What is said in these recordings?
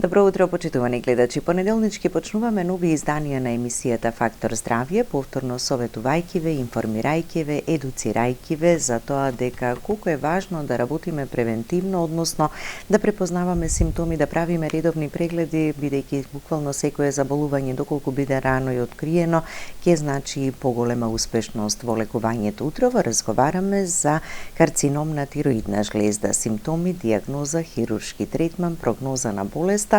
Добро утро, почитувани гледачи. Понеделнички почнуваме нови изданија на емисијата Фактор здравје, повторно советувајќи ве, информирајќи ве, едуцирајќи ве за тоа дека колку е важно да работиме превентивно, односно да препознаваме симптоми, да правиме редовни прегледи, бидејќи буквално секое заболување доколку биде рано и откриено, ќе значи поголема успешност во лекувањето. Утрово разговараме за карцином на тироидна жлезда, симптоми, дијагноза, хируршки третман, прогноза на болест.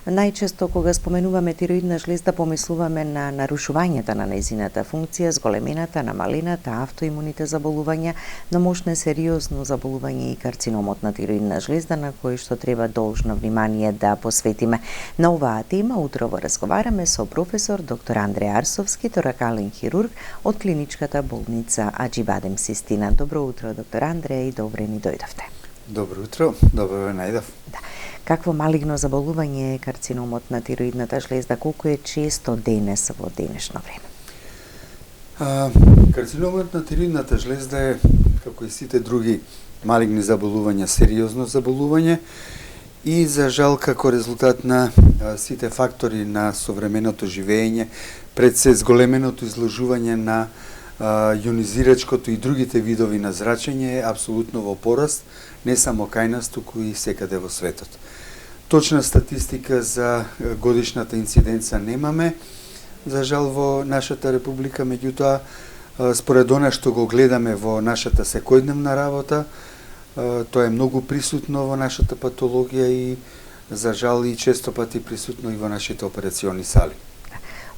Најчесто кога споменуваме тироидна жлезда помислуваме на нарушувањата на нејзината функција, зголемената, намалената, автоимуните заболувања, но можне сериозно заболување и карциномот на тироидна жлезда на кој што треба должно внимание да посветиме. На оваа тема утрово разговараме со професор доктор Андреј Арсовски, торакален хирург од клиничката болница Аџибадем Систина. Добро утро, доктор Андреј, и добре ни дојдовте. Добро утро, добро ве најдов. Да. Какво малигно заболување е карциномот на тироидната жлезда? Колку е често денес во денешно време? Карциномот на тироидната жлезда е, како и сите други малигни заболувања, сериозно заболување и за жал како резултат на сите фактори на современото живење, пред се зголеменото изложување на јонизирачкото и другите видови на зрачење е апсолутно во пораст, не само кај нас, туку и секаде во светот. Точна статистика за годишната инциденца немаме, за жал во нашата република, меѓутоа, според она што го гледаме во нашата секојдневна работа, тоа е многу присутно во нашата патологија и за жал и често пати присутно и во нашите операциони сали.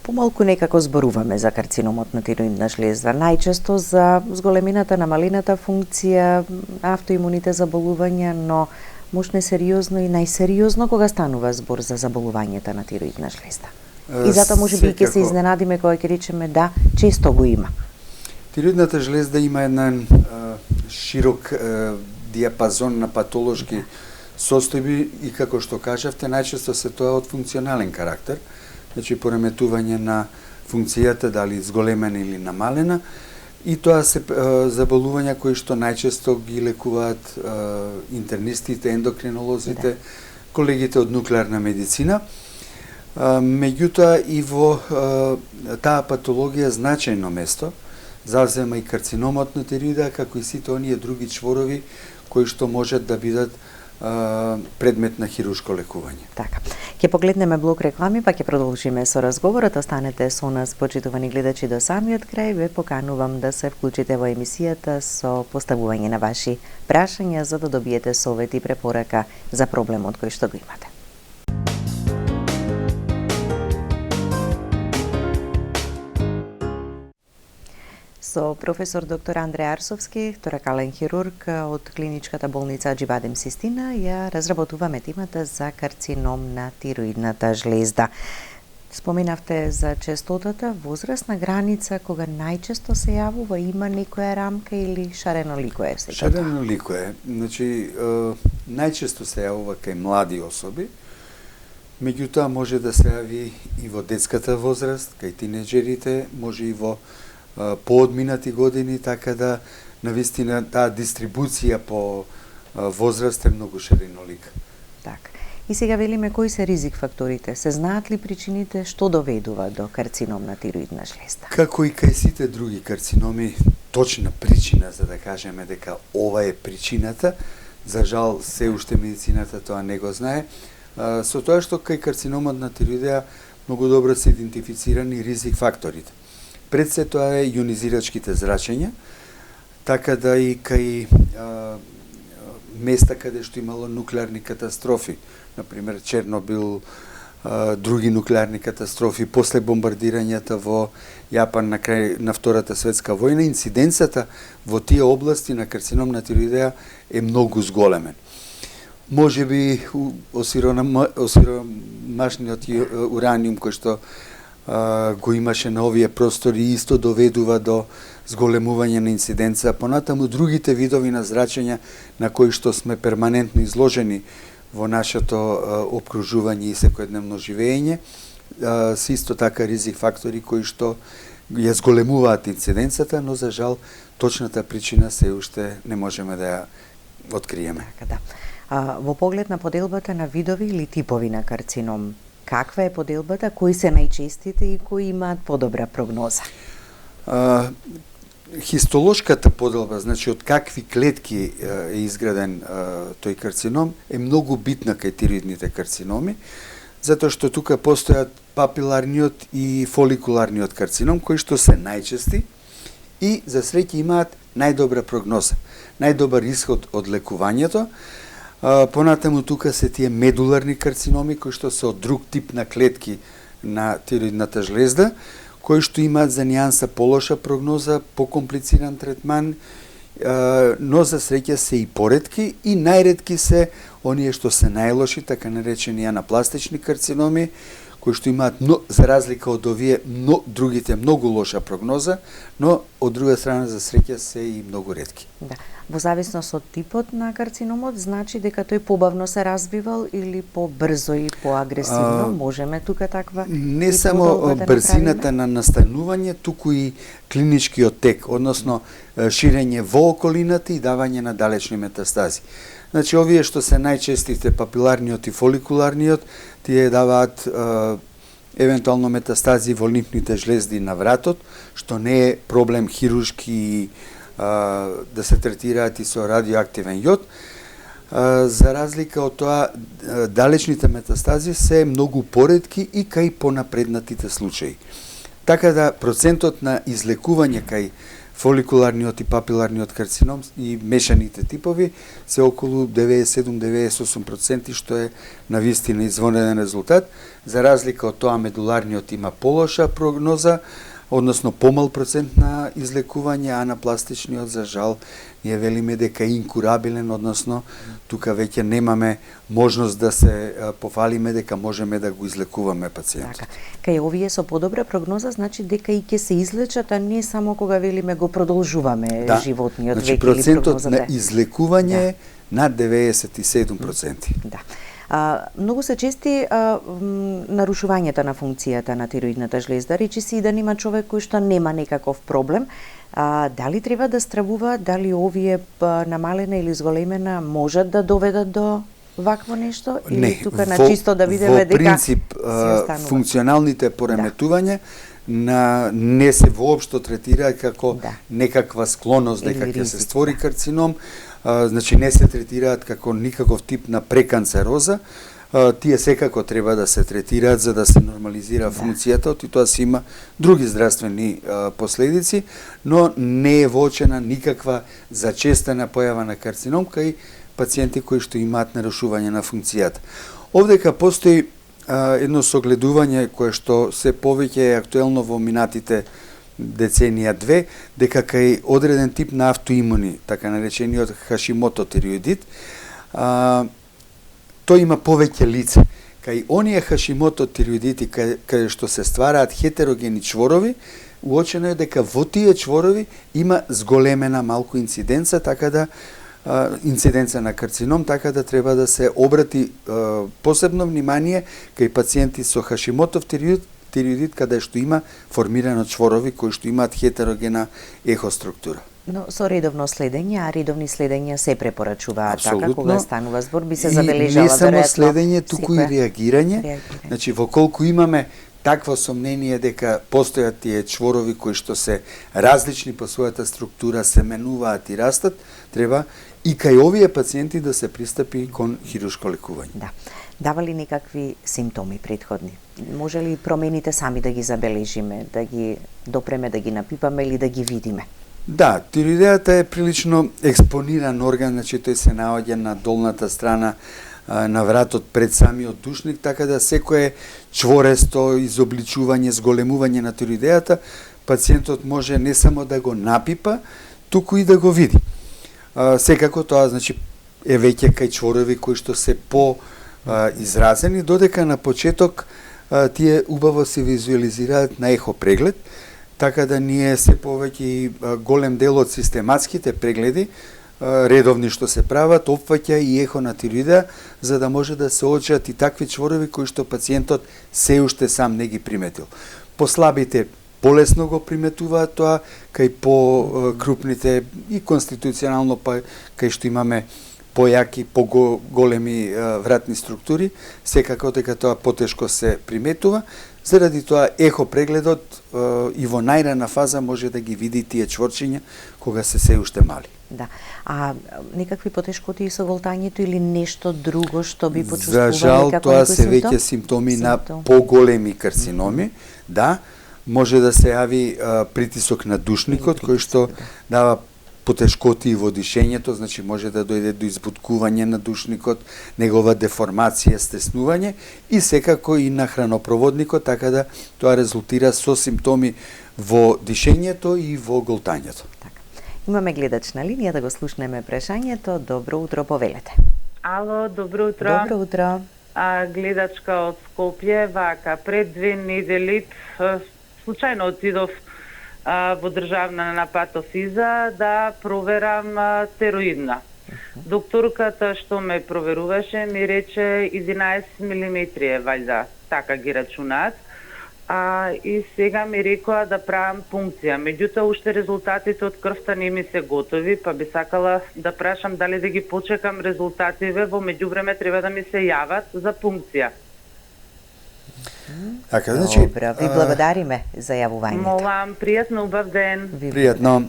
Помалку некако зборуваме за карциномот на тироидна жлезда, најчесто за зголемената, намалената функција, автоимуните заболувања, но можне сериозно и најсериозно кога станува збор за заболувањата на тироидна жлезда. И затоа можеби ќе се изненадиме кога ќе речеме да, често го има. Тироидната жлезда има еден широк диапазон на патолошки состојби и како што кажавте, најчесто се тоа од функционален карактер, значи пореметување на функцијата, дали зголемена или намалена, и тоа се заболувања кои што најчесто ги лекуваат интернистите, ендокринолозите, колегите од нуклеарна медицина. Меѓутоа и во таа патологија значајно место завзема и карциномот на тироида, како и сите оние други чворови кои што можат да бидат предмет на хируршко лекување. Така. Ќе погледнеме блок реклами, па ќе продолжиме со разговорот. Останете со нас, почитувани гледачи, до самиот крај. Ве поканувам да се вклучите во емисијата со поставување на ваши прашања за да добиете совет и препорака за проблемот кој што го имате. Со професор доктор Андреј Арсовски, торакален хирург од клиничката болница Аџибадем Систина, ја разработуваме темата за карцином на тироидната жлезда. Споменавте за честотата, возрастна граница кога најчесто се јавува, има некоја рамка или шарено лико е сега? Шарено лико е. Значи, најчесто се јавува кај млади особи, меѓутоа може да се јави и во детската возраст, кај тинеџерите, може и во поодминати години, така да навистина таа дистрибуција по возраст е многу ширинолика. Така. И сега велиме кои се ризик факторите? Се знаат ли причините што доведува до карцином на тироидна жлезда? Како и кај сите други карциноми, точна причина за да кажеме дека ова е причината, за жал се уште медицината тоа не го знае, со тоа што кај карциномот на тироида многу добро се идентифицирани ризик факторите. Пред се тоа е јонизирачките зрачења, така да и кај места каде што имало нуклеарни катастрофи, например Чернобил, други нуклеарни катастрофи, после бомбардирањата во Јапан на крај на Втората светска војна, инциденцата во тие области на карцином на тироидеја е многу зголемен. Можеби осиромашниот ураниум кој што го имаше на овие простори исто доведува до зголемување на инциденца. Понатаму другите видови на зрачења на кои што сме перманентно изложени во нашето опкружување и секојдневно живење, се исто така ризик фактори кои што ја зголемуваат инциденцата, но за жал точната причина се уште не можеме да ја откриеме. Така да. Во поглед на поделбата на видови или типови на карцином, каква е поделбата, кои се најчестите и кои имаат подобра прогноза? Хистолошката поделба, значи од какви клетки е изграден тој карцином, е многу битна кај тироидните карциноми, затоа што тука постојат папиларниот и фоликуларниот карцином, кои што се најчести и за среќа имаат најдобра прогноза, најдобар исход од лекувањето. Понатаму тука се тие медуларни карциноми, кои што се од друг тип на клетки на тироидната жлезда, кои што имаат за нијанса полоша прогноза, покомплициран третман, но за среќа се и поретки и најретки се оние што се најлоши, така наречени анапластични карциноми, кои што имаат, за разлика од овие, другите многу лоша прогноза, но од друга страна за среќа се и многу ретки. Да. Во зависност од типот на карциномот, значи дека тој побавно се развивал или побрзо и поагресивно, можеме тука таква не само брзината на настанување, туку и клиничкиот тек, односно ширење во околината и давање на далечни метастази. Значи, овие што се најчестите папиларниот и фоликуларниот, тие даваат евентуално метастази во лимфните жлезди на вратот, што не е проблем хируршки да се третираат и со радиоактивен јод. За разлика од тоа, далечните метастази се многу поретки и кај понапреднатите случаи. Така да процентот на излекување кај фоликуларниот и папиларниот карцином и мешаните типови се околу 97-98%, што е навистина извонеден резултат. За разлика од тоа, медуларниот има полоша прогноза, односно помал процент на излекување, а анапластичниот, за жал, ние велиме дека е инкурабилен, односно тука веќе немаме можност да се пофалиме дека можеме да го излекуваме пациентот. Така. Кај овие со подобра прогноза, значи дека и ќе се излечат, а не само кога велиме го продолжуваме животниот век или прогнозата. Значи процентот на излекување е над 97%. Да. Многу се чести нарушувањата на функцијата на тироидната жлезда, речи си и да нема човек кој што нема некаков проблем. Дали треба да стравува, дали овие намалена или зголемена можат да доведат до вакво нешто? Или не, тука на чисто да видиме дека... Во принцип, функционалните пореметувања не се воопшто третираат како некаква склоност дека ќе се створи карцином, значи не се третираат како никаков тип на преканцероза. Тие секако треба да се третираат за да се нормализира функцијата, и тоа си има други здравствени последици, но не е воочена никаква зачестена појава на карцином кај пациенти кои што имаат нарушување на функцијата. Овдека постои едно согледување кое што се повеќе е актуелно во минатите деценија две, дека кај одреден тип на автоимуни, така наречениот Хашимото тироидит, тој има повеќе лице. Кај оние Хашимото тироидити кај што се ствараат хетерогени чворови, уочено е дека во тие чворови има зголемена малку инциденца, така да инциденца на карцином, така да треба да се обрати посебно внимание кај пациенти со Хашимотов тироидит каде што има формирано чворови кои што имаат хетерогена ехоструктура. Но со редовно следење, а редовни следења се препорачуваат, така кога станува збор, би се забележала веројатно. Не само следење, туку и реагирање. Значи, во колку имаме такво сомнение дека постојат тие чворови кои што се различни по својата структура, се менуваат и растат, треба и кај овие пациенти да се пристапи кон хируршко лекување. Да. Дава ли некакви симптоми претходни? Може ли промените сами да ги забележиме, да ги допреме, да ги напипаме или да ги видиме? Да, тироидејата е прилично експониран орган, значи тој се наоѓа на долната страна на вратот пред самиот душник, така да секое чворесто изобличување, зголемување на тироидејата, пациентот може не само да го напипа, туку и да го види. Секако тоа, значи, е веќе кај чворови кои што се изразени, додека на почеток тие убаво се визуализираат на ехо преглед, така да ние се повеќе и голем дел од систематските прегледи редовни што се прават, опфаќа и ехо на тироидеа, за да може да се очат и такви чворови кои што пациентот се уште сам не ги приметил. Послабите полесно го приметуваат тоа, кај по крупните и конституционално, па кај што имаме појаки, поголеми вратни структури, секако дека тоа потешко се приметува. Заради тоа ехо прегледот и во најрана фаза може да ги види тие чворчиња кога се уште мали. Да. А некакви потешкоти со голтањето или нешто друго што би почувствувале како некој симптом? За жал, тоа се веќе симптоми на поголеми карциноми, да. Може да се јави притисок на душникот, кој што дава потешкоти во дишењето, значи може да дојде до избуткување на душникот, негова деформација, стеснување и секако и на хранопроводникот, така да тоа резултира со симптоми во дишењето и во голтањето. Така. Имаме гледач на линија, да го слушнеме прашањето. Добро утро, повелете. Ало, добро утро. Добро утро. Гледачка од Скопје, вака, пред 2 недели случајно отидов во државна на патофиза да проверам тероидна. Докторката што ме проверуваше ми рече 11 мм е вајда, така ги рачунаат. И сега ми рекоа да правам пункција. Меѓутоа уште резултатите од крвта не ми се готови, па би сакала да прашам дали да ги почекам резултативе, во меѓувреме треба да ми се јават за пункција. Така, значи, добро, ви благодариме за јавувањето. Молам, пријатно, убав ден. Пријатно.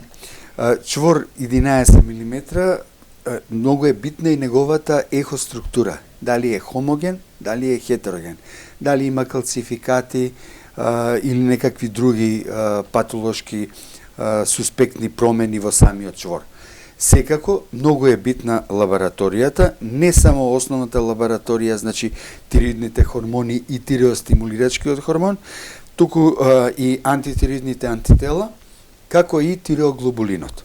Чвор 11 мм, многу е битна и неговата ехоструктура. Дали е хомоген, дали е хетероген. Дали има калцификати или некакви други патолошки суспектни промени во самиот чвор. Секако, многу е битна лабораторијата, не само основната лабораторија, значи тиреоидните хормони и тиреостимулирачкиот хормон, туку и антитиреоидните антитела, како и тиреоглобулинот.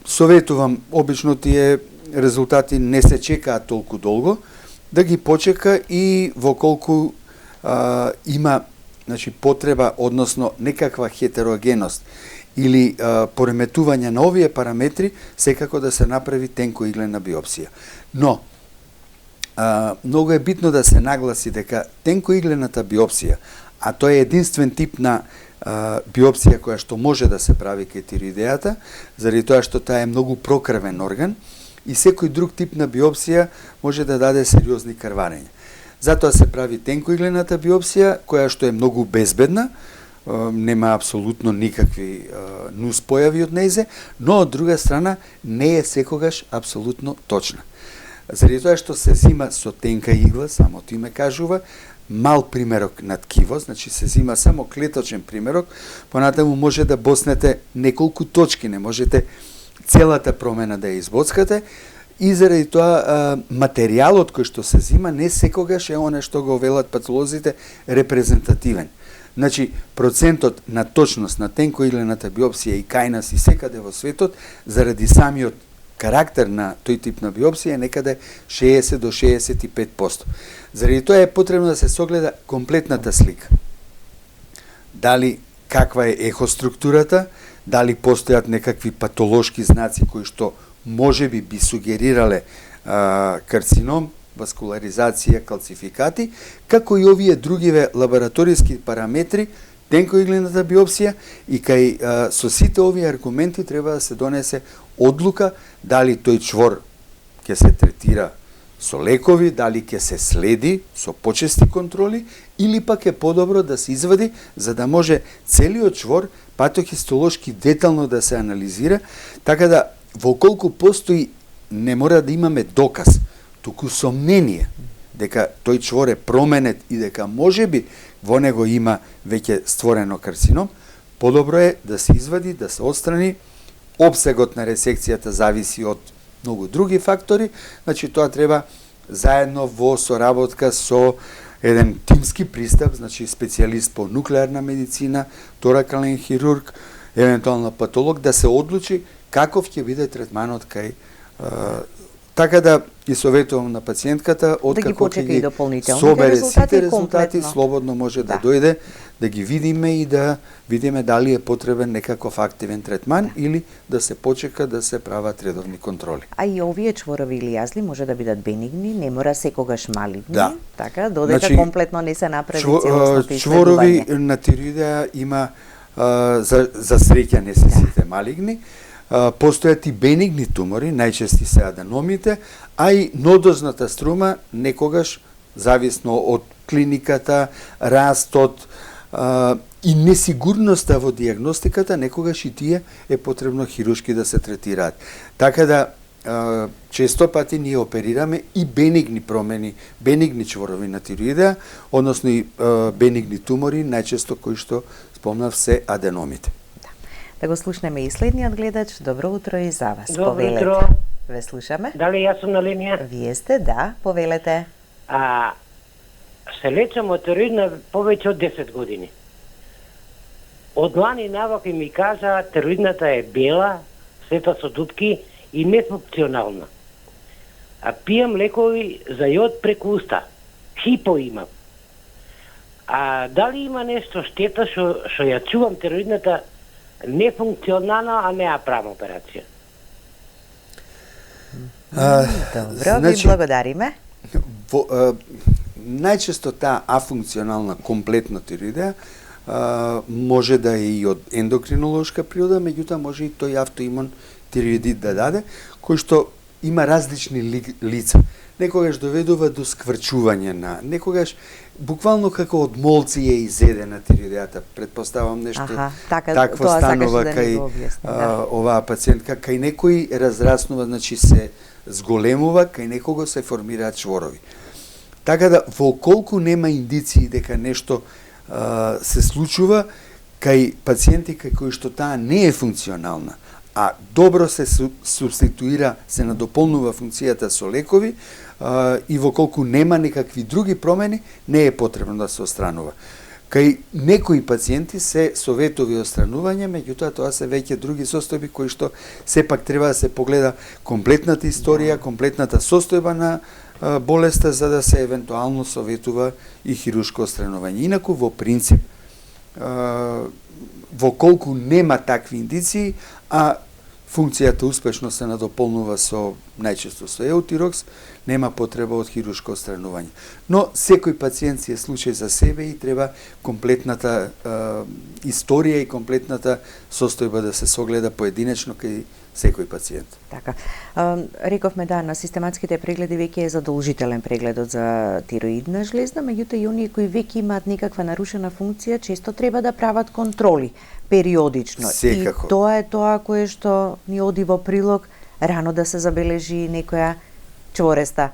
Советувам, обично тие резултати не се чекаат толку долго, да ги почека и во колку има, значи, потреба, односно некаква хетерогеност или пореметување на овие параметри, секако да се направи тенкоиглена биопсија. Но, многу е битно да се нагласи дека тенкоиглената биопсија, а тоа е единствен тип на биопсија која што може да се прави кај тиреоидејата, заради тоа што таа е многу прокрвен орган и секој друг тип на биопсија може да даде сериозни крварења. Затоа се прави тенкоиглената биопсија, која што е многу безбедна, нема апсолутно никакви нуспојави од нејзе, но од друга страна не е секогаш апсолутно точна. Заради тоа што се зима со тенка игла, самото име кажува, мал примерок на ткиво, значи се зима само клеточен примерок, понатаму може да боснете неколку точки, не можете целата промена да ја избоцкате, и заради тоа материјалот кој што се зима не секогаш е оне што го велат патолозите репрезентативен. Значи, процентот на точност на тенкоиглената биопсија и кај нас и секаде во светот, заради самиот карактер на тој тип на биопсија е некаде 60 до 65%. Заради тоа е потребно да се согледа комплетната слика. Дали каква е ехоструктурата, дали постојат некакви патолошки знаци кои што може би сугерирале карцином, васкуларизација, калцификати, како и овие другиве лабораториски параметри, тенкоиглената биопсија, и кај со сите овие аргументи треба да се донесе одлука дали тој чвор ќе се третира со лекови, дали ќе се следи со почести контроли, или пак е подобро да се извади, за да може целиот чвор патохистолошки детално да се анализира, така да во колку постои не мора да имаме доказ, туку сомнение дека тој чвор е променет и дека можеби во него има веќе створено карцином, подобро е да се извади, да се отстрани. Опсегот на ресекцијата зависи од многу други фактори, значи тоа треба заедно во соработка со еден тимски пристап, значи специјалист по нуклеарна медицина, торакален хирург, евентуално патолог, да се одлучи каков ќе биде третманот кај така да ги советувам на пациентката откако ќе ги собере сите резултати, слободно може да дојде, да ги видиме и да видиме дали е потребен некаков активен третман или да се почека да се прават редовни контроли. А и овие чворови или јазли може да бидат бенигни, не мора секогаш малигни, да. Така, додека значи, комплетно не се направи целосно исследување. Чворови на тиреоидеа има за среќа не се сите малигни. Постојат и бенигни тумори, најчести се аденомите, а и нодозната струма некогаш, зависно од клиниката, растот и несигурноста во диагностиката, некогаш и тие е потребно хируршки да се третираат. Така да, често пати ние оперираме и бенигни промени, бенигни чворови на тироидеа, односно и бенигни тумори, најчесто кои што спомнав се аденомите. Да го слушнеме и следниот гледач. Добро утро и за вас. Добро Повелете. утро. Ве слушаме. Дали јас сум на линија? Вие сте, да, повелете. Се лечам од тироидна повеќе од 10 години. Од лани наваки ми кажа тироидната е бела, сета со дупки и нефункционална. Пијам лекови за јод преку уста. Хипо имам. Дали има нешто штета што ја чувам тироидната нефункционална, а не ја правам операција? Добро, ви благодариме. Најчесто таа афункционална комплетна тироидеа може да е и од ендокринолошка природа, меѓутоа може и тој автоимун тироидит да даде, кој што има различни лица. Некогаш доведува до скврчување на, некогаш буквално како од молци е изедена тироидеата. Предпоставам нешто такво станува кај оваа пациентка, кај некој разраснува, значи се зголемува, кај некого се формираат чворови. Така да, во колку нема индиции дека нешто се случува, кај пациенти кај кои што таа не е функционална, а добро се субституира, се надополнува функцијата со лекови, и во колку нема некакви други промени, не е потребно да се отстранува. Кај некои пациенти се советови отстранување, меѓутоа тоа се веќе други состојби кои што сепак треба да се погледа комплетната историја, комплетната состојба на болеста, за да се евентуално советува и хируршко отстранување. Инаку, во принцип, во колку нема такви индиции, а функцијата успешно се надополнува со најчесто со еутирокс, нема потреба од хируршко отстранување. Но секој пациент си е случај за себе и треба комплетната историја и комплетната состојба да се согледа поединечно кај секој пациент. Така. Рековме да, на систематските прегледи веќе е задолжителен прегледот за тироидна жлезда, меѓутоа и оние кои веќе имаат некаква нарушена функција, често треба да прават контроли периодично. Секако. И тоа е тоа кое што ни оди во прилог рано да се забележи некоја чвореста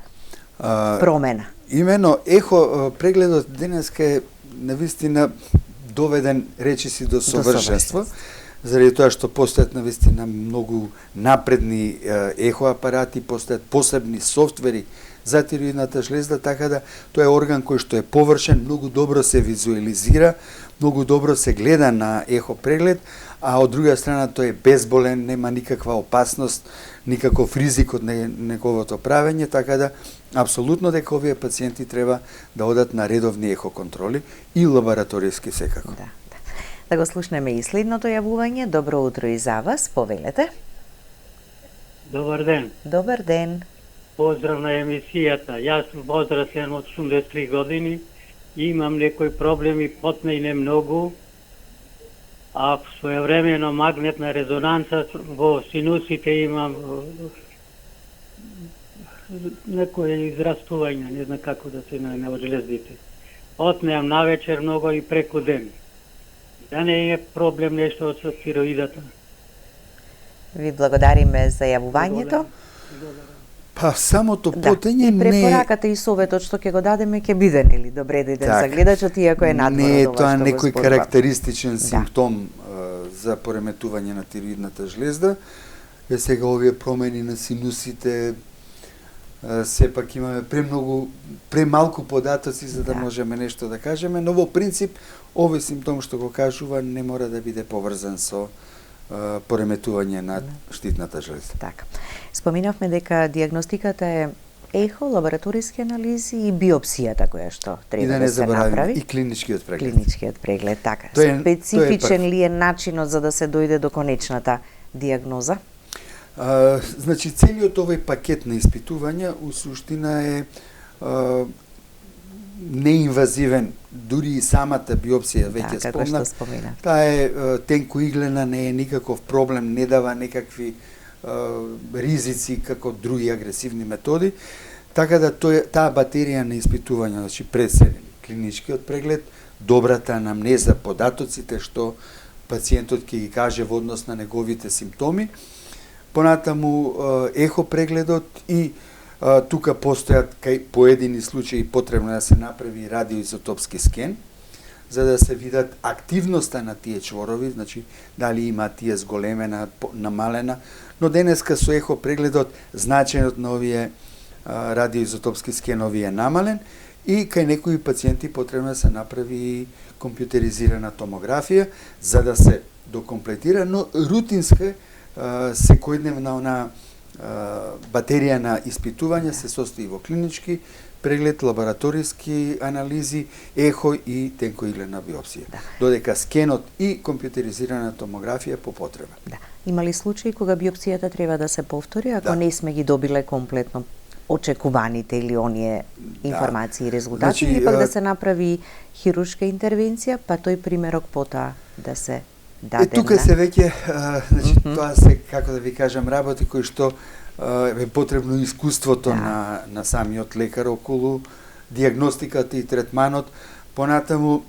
промена. Имено, ехо прегледот денеска е навистина доведен речиси до совршенство, заради тоа што постојат навистина многу напредни ехоапарати, постојат посебни софтвери за тироидната жлезда, така да тоа е орган кој што е површен, многу добро се визуализира, многу добро се гледа на ехо преглед, а од друга страна тој е безболен, нема никаква опасност, никаков ризик од неговото правење, така да апсолутно дека овие пациенти треба да одат на редовни ехоконтроли и лабораториски секако. Да го слушнеме и следното јавување. Добро утро и за вас, повелете. Добар ден. Добар ден. Поздрав на емисијата. Јас сум возрастен од 83 години и имам некои проблеми, потне и не многу, а своевремено магнетна резонанца во синусите имам некои израстување, не знам како да се најме од жлездите. Отнеам навечер много и преку ден. Да не е проблем нешто со тироидата. Ви благодариме за јавувањето. Па самото потење не... препораката и советот што ќе го дадеме ќе биде, нели, добре дојден за гледачот, иако е надвор не е од тоа ова што некој го карактеристичен симптом за пореметување на тироидната жлезда. Сега овие промени на синусите, сепак имаме премалку податоци за да можеме нешто да кажеме, но во принцип овој симптом што го кажува не мора да биде поврзан со пореметување на штитната жлезда. Така. Споминавме дека диагностиката е ехо, лабораториски анализи и биопсијата која што треба да се направи. И клиничкиот преглед. Клиничкиот преглед, така. Специфичен ли е начинот за да се дојде до конечната диагноза? Значи, целиот овој пакет на испитувања, у суштина е неинвазивен, дури и самата биопсија веќе како спомнав. што спомена. Таа е тенкоиглена, не е никаков проблем, не дава некакви ризици како други агресивни методи. Така да таа батерија на испитување, значи преседен клиничкиот преглед, добрата анамнеза, податоците што пациентот ќе ги каже во однос на неговите симптоми, понатаму ехо прегледот и тука постојат кај поедини случаи потребно да се направи радиоизотопски скен, за да се видат активноста на тие чворови, значи дали има тие зголемена, намалена, но денеска со ехо прегледот значењето на овие радиоизотопски скенови е намален и кај некои пациенти потребно да се направи компјутеризирана томографија за да се докомплетира, но рутинска секојдневна она батерија на испитување се состои во клинички преглед, лабораториски анализи, ехо и тенкоиглена биопсија. Додека скенот и компјутеризирана томографија по потреба. Да. Има ли случаи кога биопсијата треба да се повтори ако не сме ги добиле комплетно очекуваните или оние информации и резултати, или пак да се направи хируршка интервенција, па тој примерок потоа да се даде. Тука се веќе, значи тоа се, како да ви кажам, работи кои што е потребно искуството на самиот лекар околу диагностиката и третманот. Понатаму,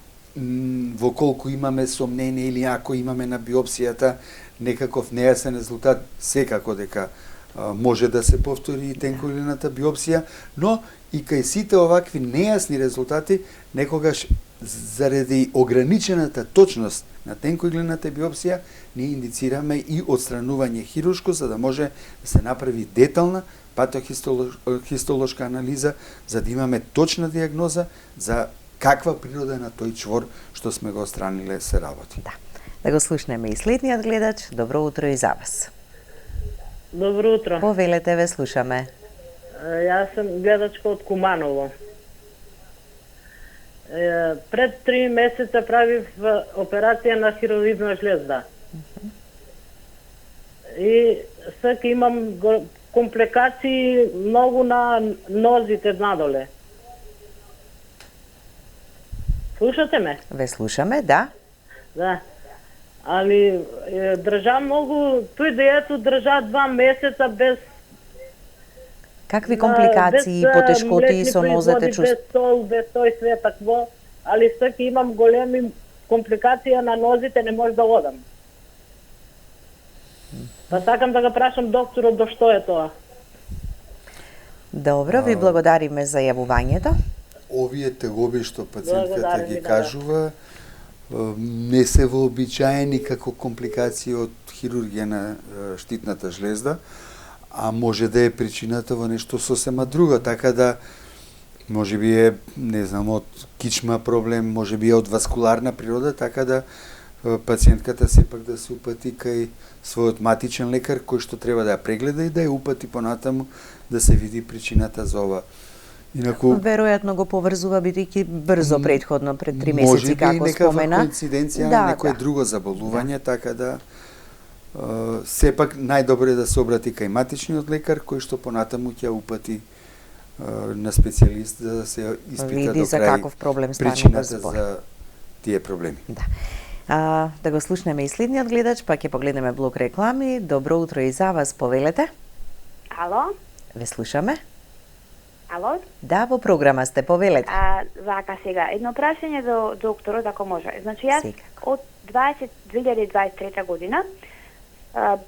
во колку имаме сомнение или ако имаме на биопсијата некаков нејасен резултат, секако дека може да се повтори и тенкоилената биопсија, но и кај сите овакви нејасни резултати, некогаш заради ограничената точност на тенкоиглената биопсија, ние индицираме и отстранување хируршко, за да може да се направи детална патохистолошка анализа, за да имаме точна диагноза за каква природа на тој чвор што сме го отстраниле се работи. Да го слушнеме и следниот гледач. Добро утро и за вас. Добро утро. Повелете, ве слушаме. Јас сум гледачка од Куманово. Пред 3 месеца правив операција на хирургична жлезда. И сега имам компликации многу на нозите надоле. Слушате ме? Ве слушаме, да. Да. Али држа многу, тој диету држа 2 месеца без какви компликации и потешкоти со нозете чувствувате? Без сол, без тој све такво, али сега имам големи компликации на нозите, не може да одам. Па сакам да го прашам докторот до што е тоа. Добро, ви благодариме за јавувањето. Овие тегоби што пациентката ги кажува не се вообичаени како компликации од хирургија на штитната жлезда, а може да е причината во нешто сосема друго, така да можеби е, не знам, од кичма проблем, можеби е од васкуларна природа, така да пациентката сепак да се упати кај својот матичен лекар кој што треба да ја прегледа и да ја упати понатаму да се види причината за ова. Инаку веројатно го поврзува бидејќи брзо предходно пред 3 месеци како спомена. Може би коинциденција на некое друго заболување, така да сепак најдобро е да се обрати кај матичниот лекар кој што понатаму ќе упати на специјалист да се испита до за крај каков проблем причината за тие проблеми. Да го слушнеме и следниот гледач, па ќе погледнеме блок реклами. Добро утро и за вас, повелете. Ало? Ве слушаме. Ало? Да, во програма сте, повелете. Вака сега, едно прашање до докторот, ако може. Значи, јас од 2023 година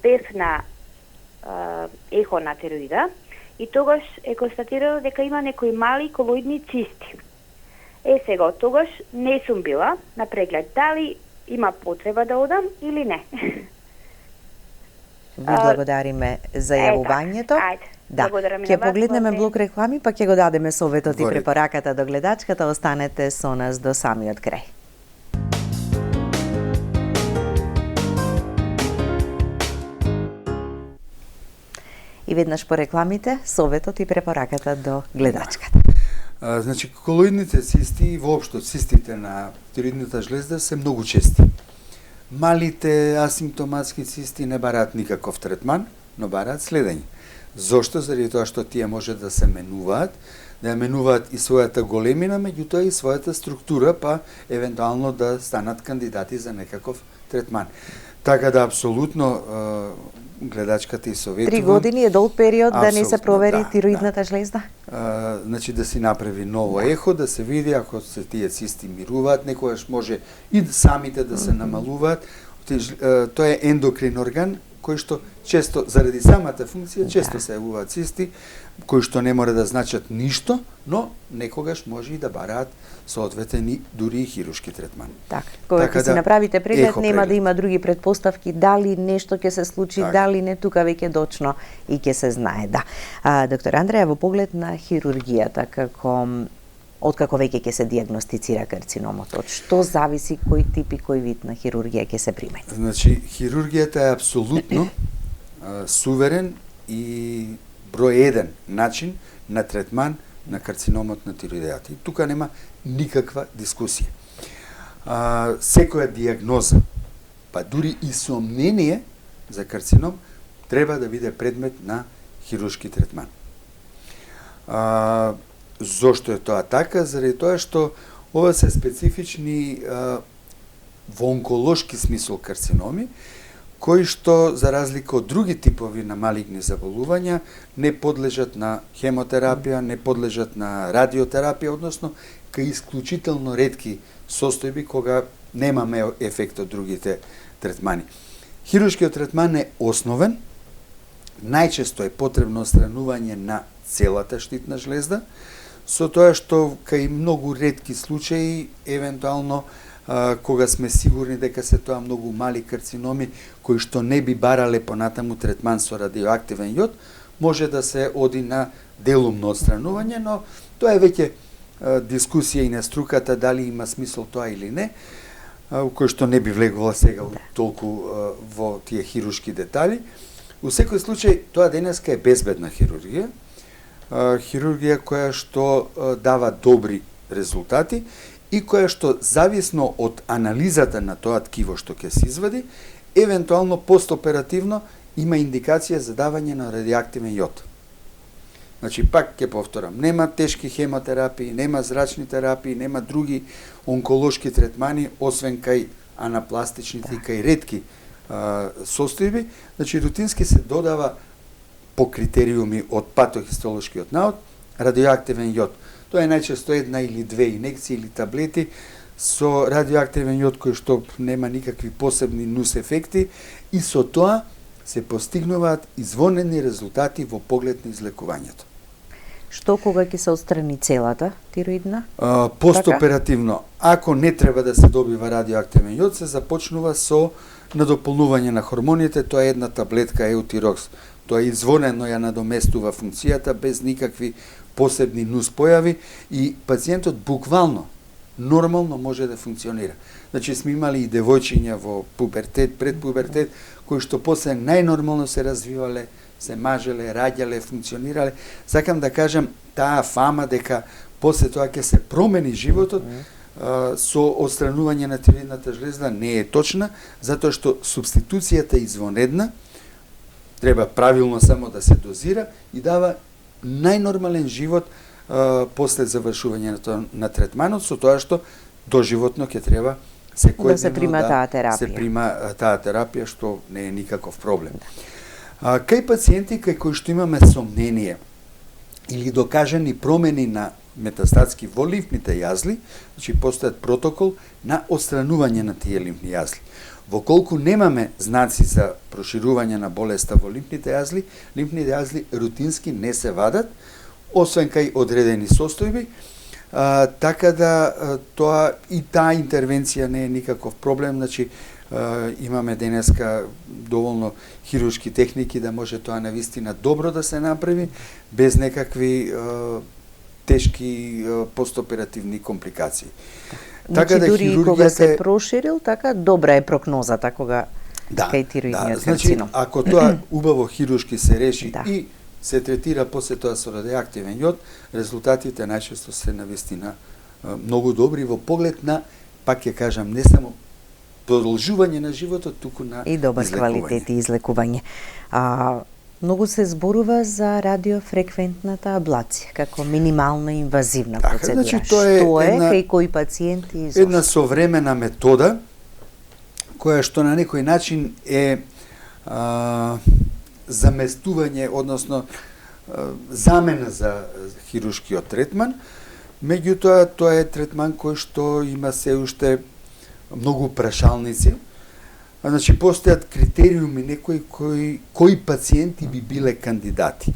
бев на ехо на тироида и тогаш е констатирано дека има некои мали колоидни цисти. Сега, од тогаш не сум била на преглед. Дали има потреба да одам или не? Ви благодариме за јавувањето. Да, ќе погледнеме блок реклами, па ќе го дадеме советот и препораката до гледачката. Останете со нас до самиот крај. И веднаш по рекламите, советот и препораката до гледачката. Значи, колоидните цисти и воопшто цистите на тироидната жлезда се многу чести. Малите асимптоматски цисти не бараат никаков третман, но бараат следење. Зошто? Заради тоа што тие може да се менуваат, да ја менуваат и својата големина, меѓутоа и својата структура, па евентуално да станат кандидати за некаков третман. Така да апсолутно гледачката и советувам 3 години е долг период да не се провери да, тироидната жлезда? Значи да си направи ново ехо, да се види ако се тие цисти мируваат, некогаш може и самите да се намалуваат. Тоа е ендокрин орган кој што често заради самата функција често се јавуваат цисти кои што не мора да значат ништо, но некогаш може и да бараат соодветен и дури и хируршки третман. Кога ќе си направите преглед, нема да има други предпоставки, дали нешто ќе се случи, дали не, тука веќе точно и ќе се знае, да. Доктор Андреја, во поглед на хирургијата, откако веќе ќе се диагностицира карциномот, од што зависи кој тип и кој вид на хирургија ќе се примени? Значи, хирургијата е апсолутно суверен и број 1 начин на третман на карциномот на тироидеата. И тука нема никаква дискусија. Секоја диагноза, па дури и сомнение за карцином, треба да биде предмет на хируршки третман. Зошто е тоа така? Заради тоа што ова се специфични во онколошки смисол карциноми, кои што, за разлика од други типови на малигни заболувања, не подлежат на хемотерапија, не подлежат на радиотерапија, односно кај исклучително ретки состојби кога немаме ефект од другите третмани. Хируршкиот третман е основен, најчесто е потребно отстранување на целата штитна жлезда, со тоа што кај многу ретки случаи, евентуално кога сме сигурни дека се тоа многу мали карциноми кои што не би барале понатаму третман со радиоактивен јод, може да се оди на делумно отстранување, но тоа е веќе дискусија и на струката дали има смисол тоа или не, кој што не би влегувала сега толку во тие хируршки детали. У секој случај тоа денеска е безбедна хирургија, хирургија која што дава добри резултати и која што зависно од анализата на тоа ткиво што ќе се извади, евентуално постоперативно има индикација за давање на радиоактивен јод. Значи, пак ќе повторам, нема тешки хемотерапии, нема зрачни терапии, нема други онколошки третмани, освен кај анапластичните и кај ретки состојби. Значи, рутински се додава по критериуми од патохистолошкиот наод радиоактивен јод. Тоа е најчесто 1 или 2 инекции или таблети со радиоактивен јод кој што нема никакви посебни нус ефекти и со тоа се постигнуваат извонени резултати во поглед на излекувањето. Што кога ќе се отстрани целата тироидна? Постоперативно, ако не треба да се добива радиоактивен јод, се започнува со надополнување на хормоните, тоа е 1 таблетка еутирокс. Тоа извонено ја надоместува функцијата без никакви посебни нус појави и пациентот буквално нормално може да функционира. Значи сме имали и девојчиња во пубертет, предпубертет, кои што после најнормално се развивале, се мажеле, раѓале, функционирале. Сакам да кажам, таа фама дека после тоа ќе се промени животот со отстранување на тироидната жлезда не е точна, затоа што субституцијата е извонредна, треба правилно само да се дозира и дава најнормален живот после завршување на третманот, со тоа што доживотно ќе треба секојдневно да се прима таа терапија. Се прима таа терапија, што не е никаков проблем. Кај пациенти кај кои што имаме сомнение или докажани промени на метастатски во лимфните јазли, значи постојат протокол на отстранување на тие лимфни јазли. Во колку немаме знаци за проширување на болеста во лимфните јазли рутински не се вадат, освен кај одредени состојби, така да тоа и таа интервенција не е никаков проблем, значи имаме денеска доволно хируршки техники да може тоа навистина добро да се направи, без некакви тешки постоперативни компликации. Така да дури кога се проширил, така добра е прогнозата кога кај тироидниот карцином. Значи, ако тоа убаво хируршки се реши и се третира после тоа со радиоактивен јод, резултатите најчесто се навистина многу добри во поглед на, пак ќе кажам, не само продолжување на животот, туку на и добар квалитет и излекување. Многу се зборува за радиофреквентната аблација како минимална инвазивна процедура. Значи, тоа е што е една, кај кои пациенти и зошто? Една современа метода која што на некој начин е заместување, односно замена за хируршкиот третман, меѓутоа тоа е третман кој што има се уште многу прашалници. Значи постојат критериуми некои кои пациенти би биле кандидати.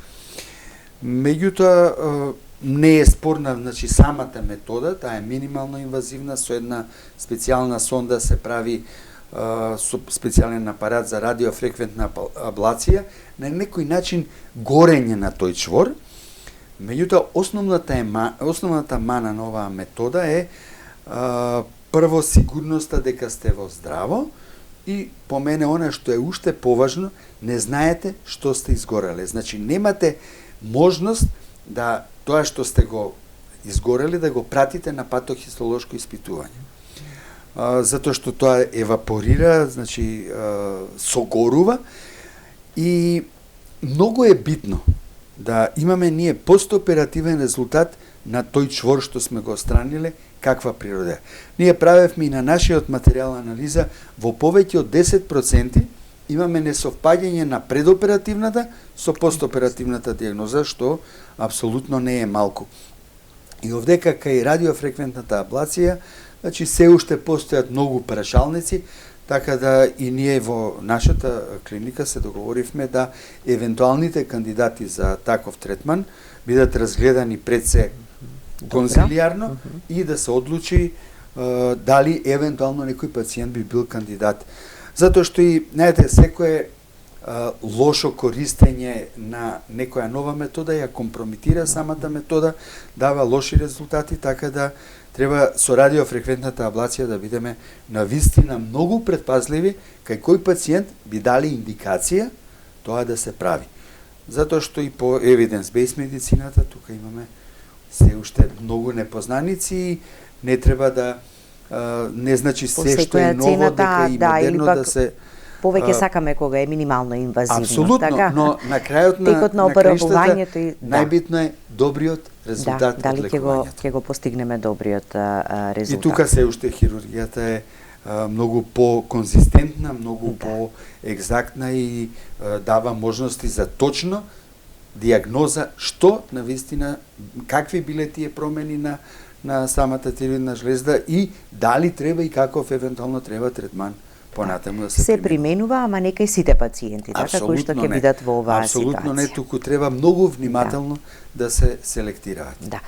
Меѓутоа не е спорна, значи самата метода, таа е минимално инвазивна, со една специјална сонда се прави со специјален апарат за радиофреквентна аблација, на некој начин горење на тој чвор. Меѓутоа основната мана на оваа метода е прво сигурноста дека сте во здраво и по мене она што е уште поважно, не знаете што сте изгореле. Значи немате можност да тоа што сте го изгорели да го пратите на патохистолошко испитување. Затоа што тоа евапорира, значи согорува и многу е битно да имаме ние постоперативен резултат на тој чвор што сме го отстраниле, каква природа. Ние правевме и на нашиот материјал анализа, во повеќе од 10% имаме несовпаѓање на предоперативната со постоперативната диагноза, што апсолутно не е малку. И овдека кај радиофреквентната аблација, значи се уште постојат многу прашалници, така да и ние во нашата клиника се договоривме да евентуалните кандидати за таков третман бидат разгледани пред се конзилијарно и да се одлучи дали евентуално некој пациент би бил кандидат. Затоа што и, знаете, секое лошо користење на некоја нова метода ја компрометира самата метода, дава лоши резултати, така да треба со радиофреквентната аблација да бидеме навистина многу предпазливи кај кој пациент би дали индикација тоа да се прави. Затоа што и по evidence-based медицината тука имаме се уште многу непознаници, не треба да не значи се што е ново дека и модерно да се повеќе сакаме кога е минимално инвазивно. Апсолутно, така? но на крајот на оперувањето и најбитно е добриот резултат од дали лекувањето. ќе го постигнеме добриот резултат. И тука се уште хирургијата е многу по-конзистентна, многу по-екзактна и дава можности за точно диагноза што навистина, какви биле тие промени на самата тиреоидна жлезда и дали треба и каков евентуално треба третман понатаму да се применува, ама не кај сите пациенти, така, кои што ќе бидат во оваа ситуација. Апсолутно не, туку треба многу внимателно да се селектираат. Да.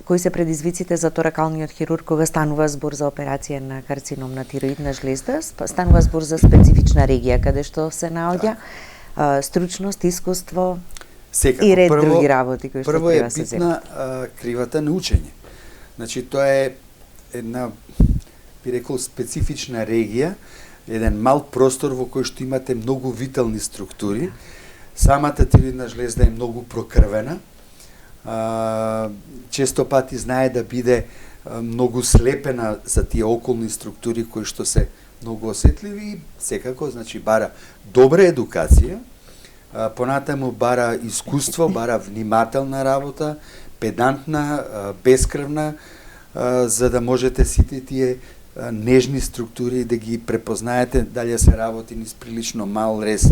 Кои се предизвиците за торакалниот хирург кога станува збор за операција на карцином на тиреоидна жлезда? Станува збор за специфична регија каде што се наоѓа, стручност, искуство и ред други работи кои што треба се земат. Прво е битна кривата на учење. Значи тоа е една, би рекол, специфична регија, еден мал простор во кој што имате многу витални структури. Самата тиреоидна жлезда е многу прокрвена. Често пати знае да биде многу слепена за тие околни структури кои што се многу осетливи и секако, значи, бара добра едукација, понатаму бара искуство, бара внимателна работа, педантна, бескрвна, за да можете сите тие нежни структури да ги препознаете, дали се работи низ прилично мал рез,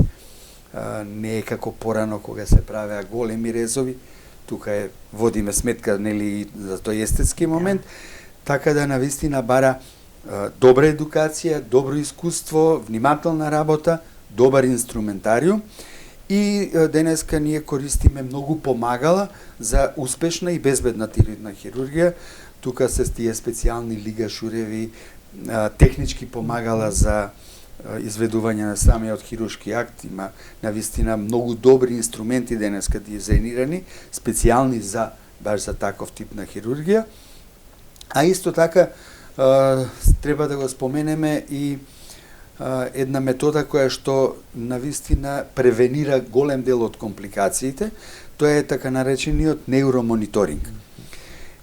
не е како порано кога се правеа големи резови, тука водиме сметка, нели, за тој естетски момент, така да навистина бара добра едукација, добро искуство, внимателна работа, добар инструментариум и денеска ние користиме многу помагала за успешна и безбедна тиреоидна хирургија. Тука се тие специјални лигашуреви, технички помагала за изведување на самиот хируршки акт, има навистина многу добри инструменти денеска дизајнирани, специјални за баш за таков тип на хирургија. А исто така треба да го споменеме и една метода која што навистина превенира голем дел од компликациите, тоа е така наречениот неуромониторинг.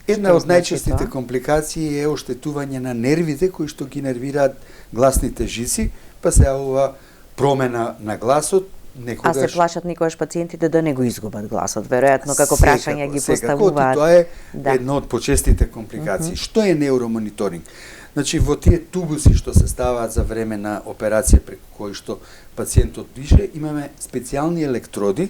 Една од најчестите компликации е оштетување на нервите кои што ги нервираат гласните жици, па се јавува промена на гласот, некогаш... А се плашат никогаш пациентите да не го изгубат гласот, веројатно како прашања ги поставуваат. Тоа е едно од почестите компликации. Што е неуромониторинг? Значи, во тие тубуси што се ставаат за време на операција преку кои што пациентот дише, имаме специјални електроди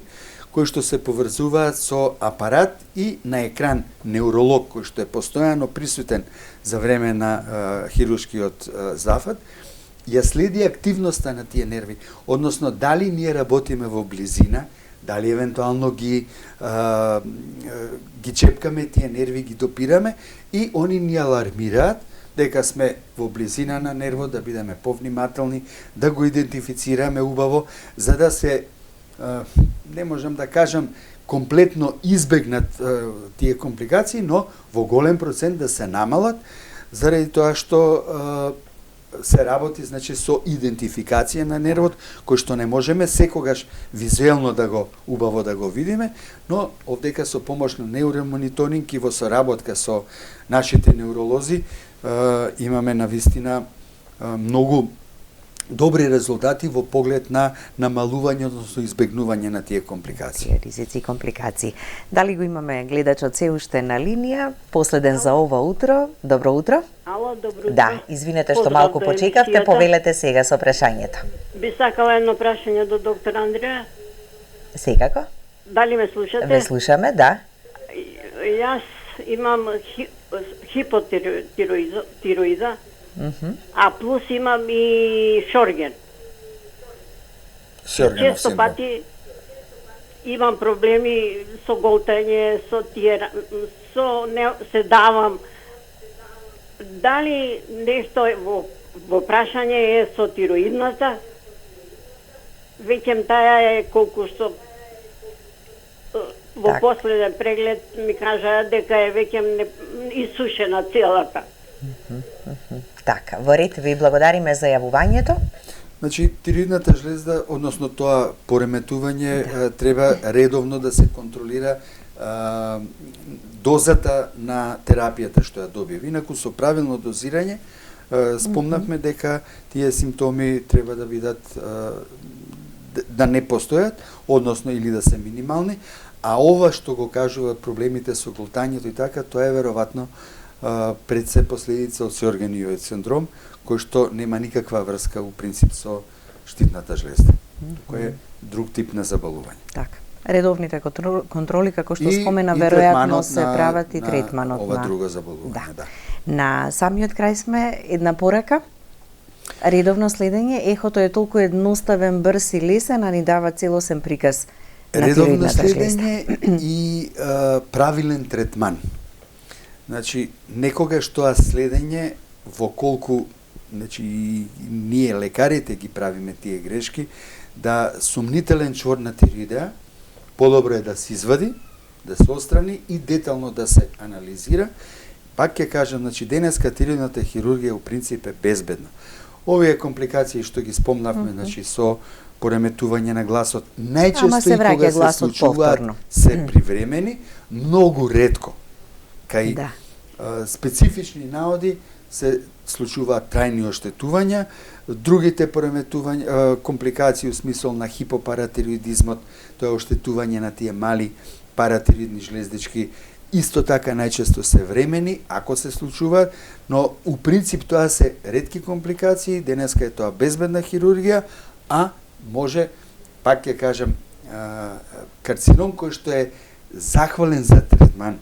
кои што се поврзуваат со апарат и на екран невролог кој што е постојано присутен за време на хируршкиот зафат, ја следи активноста на тие нерви, односно дали ние работиме во близина, дали евентуално ги чепкаме тие нерви, ги допираме и они ни алармираат дека сме во близина на нервот, да бидеме повнимателни, да го идентифицираме убаво, за да се, не можам да кажам, комплетно избегнат тие компликации, но во голем процент да се намалат, заради тоа што се работи, значи, со идентификација на нервот, кој што не можеме секогаш визуелно да го убаво да го видиме, но овдека со помош на неуромониторинг и во соработка со нашите невролози имаме навистина многу добри резултати во поглед на намалување, односно избегнување на тие компликации. Ризици и компликации. Дали го имаме гледачот се уште на линија? Последен за ова утро. Добро утро. Ало, добро утро. Да, извинете што малку почекавте, повелете сега со прашањето. Би сакала едно прашање до доктор Андреја. Секако? Дали ме слушате? Ве слушаме, да. Јас имам хипотироида, а плюс имам и шорген. Често пати имам проблеми со голтање, со се давам. Дали нешто во прашање е со тироидната? Веќе таа е колку што во последен преглед ми кажа дека е веќе исушена целата. Така, во ред, ви благодариме за јавувањето. Значи, тироидната жлезда, односно тоа пореметување, треба редовно да се контролира дозата на терапијата што ја добива. Инаку со правилно дозирање, спомнавме дека тие симптоми треба да бидат да не постојат, односно или да се минимални, а ова што го кажува проблемите со голтањето и така, тоа е веројатно пред се последица од Сјоргениовиот синдром, кој што нема никаква врска у принцип со штитната жлезда, кој е друг тип на заболување. Така. Редовните контроли, како што спомена, веројатно се прават и третманот на ова друго заболување, да. На самиот крај сме, една порака. Редовно следење, ехото е толку едноставен, брз и лесен, а ни дава целосен приказ на тироидната жлезда. Редовно следење и правилен третман. Значи, некогаш тоа следење, во колку, значи, ние лекарите ги правиме тие грешки, да сумнителен чвор на тироидеа, подобро е да се извади, да се отстрани и детално да се анализира. Пак ќе кажам, значи, денеска тироидната хирургија у принцип е безбедна. Овие компликации што ги спомнавме, значи, со пореметување на гласот, најчесто и кога се случуваат се привремени, многу ретко. Кај специфични наоди се случуваат трајни оштетувања, другите пореметувања, компликации у смисол на хипопаратироидизмот, тоа е оштетување на тие мали паратироидни жлездички, исто така најчесто се времени, ако се случуваат, но у принцип тоа се ретки компликации, денеска е тоа безбедна хирургија, а може, пак ќе кажам, карцином кој што е захвален за третман,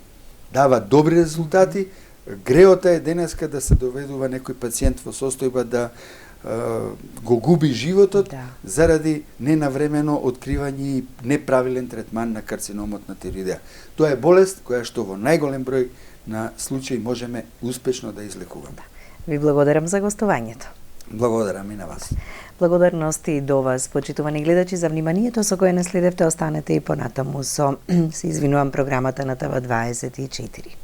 дава добри резултати. Греота е денеска да се доведува некој пациент во состојба да го губи животот заради ненавремено откривање и неправилен третман на карциномот на тироидеа. Тоа е болест која што во најголем број на случаи можеме успешно да излекуваме. Ви благодарам за гостувањето. Благодарам и на вас. Благодарности до вас, почитувани гледачи, за вниманието со кое не следевте. Останете и понатаму со, се извинувам, програмата на ТВ24.